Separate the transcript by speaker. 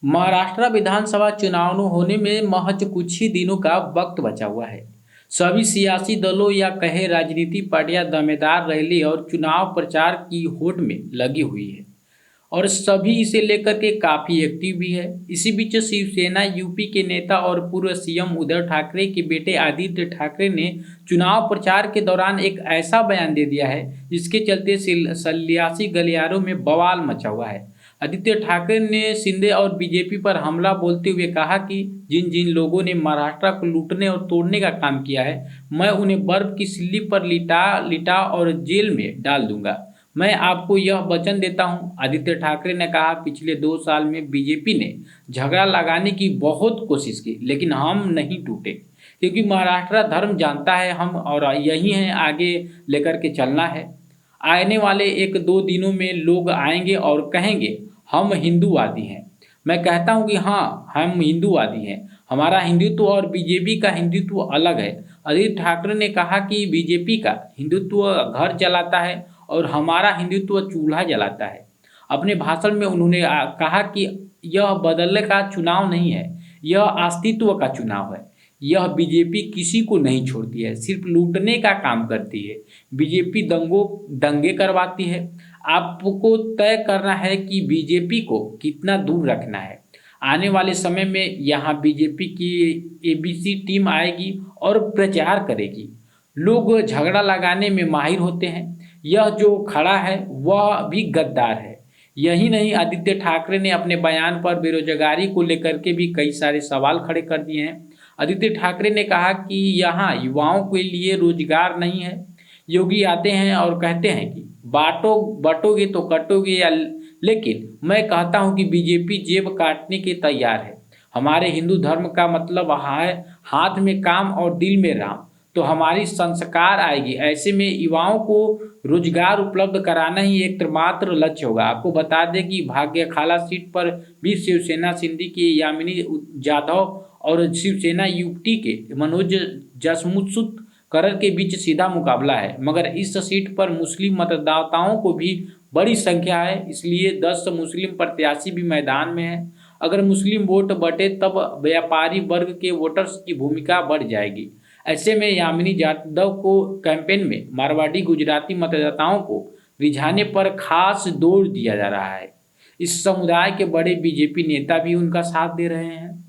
Speaker 1: महाराष्ट्र विधानसभा चुनाव होने में महज कुछ ही दिनों का वक्त बचा हुआ है। सभी सियासी दलों या कहे राजनीतिक पार्टियां दमदार रैली और चुनाव प्रचार की होड़ में लगी हुई है और सभी इसे लेकर के काफी एक्टिव भी है। इसी बीच शिवसेना यूपी के नेता और पूर्व सीएम उद्धव ठाकरे के बेटे आदित्य ठाकरे ने चुनाव प्रचार के दौरान एक ऐसा बयान दे दिया है जिसके चलते सियासी गलियारों में बवाल मचा हुआ है। आदित्य ठाकरे ने शिंदे और बीजेपी पर हमला बोलते हुए कहा कि जिन जिन लोगों ने महाराष्ट्र को लूटने और तोड़ने का काम किया है, मैं उन्हें बर्फ की सिल्ली पर लिटा लिटा और जेल में डाल दूंगा। मैं आपको यह वचन देता हूं। आदित्य ठाकरे ने कहा, पिछले 2 साल में बीजेपी ने झगड़ा लगाने की बहुत कोशिश की, लेकिन हम नहीं टूटे, क्योंकि महाराष्ट्र धर्म जानता है हम और यही है आगे लेकर के चलना है। आने वाले 1-2 दिनों में लोग आएंगे और कहेंगे हम हिंदूवादी हैं। मैं कहता हूं कि हाँ, हम हिंदूवादी हैं। हमारा हिंदुत्व और बीजेपी का हिंदुत्व अलग है। आदित्य ठाकरे ने कहा कि बीजेपी का हिंदुत्व घर जलाता है और हमारा हिंदुत्व चूल्हा जलाता है। अपने भाषण में उन्होंने कहा कि यह बदलने का चुनाव नहीं है, यह अस्तित्व का चुनाव है। यह बीजेपी किसी को नहीं छोड़ती है, सिर्फ लूटने का काम करती है। बीजेपी दंगे करवाती है। आपको तय करना है कि बीजेपी को कितना दूर रखना है। आने वाले समय में यहाँ बीजेपी की एबीसी टीम आएगी और प्रचार करेगी। लोग झगड़ा लगाने में माहिर होते हैं। यह जो खड़ा है वह भी गद्दार है। यही नहीं, आदित्य ठाकरे ने अपने बयान पर बेरोजगारी को लेकर के भी कई सारे सवाल खड़े कर दिए हैं। आदित्य ठाकरे ने कहा कि यहाँ युवाओं के लिए रोजगार नहीं है। योगी आते हैं और कहते हैं कि बांटोगे तो कटोगे या, लेकिन मैं कहता हूँ कि बीजेपी जेब काटने के तैयार है। हमारे हिंदू धर्म का मतलब है हाथ में काम और दिल में राम। तो हमारी संस्कार आएगी। ऐसे में युवाओं को रोजगार उपलब्ध कराना ही एकमात्र लक्ष्य होगा। आपको बता दें कि भाग्यखाला सीट पर भी शिवसेना सिंधी के यामिनी जाधव और शिवसेना यूपी के मनोज जसमुत के बीच सीधा मुकाबला है, मगर इस सीट पर मुस्लिम मतदाताओं को भी बड़ी संख्या है, इसलिए 10 मुस्लिम प्रत्याशी भी मैदान में है। अगर मुस्लिम वोट बटे तब व्यापारी वर्ग के वोटर्स की भूमिका बढ़ जाएगी। ऐसे में यामिनी जाधव को कैंपेन में मारवाड़ी गुजराती मतदाताओं को रिझाने पर खास जोर दिया जा रहा है। इस समुदाय के बड़े बीजेपी नेता भी उनका साथ दे रहे हैं।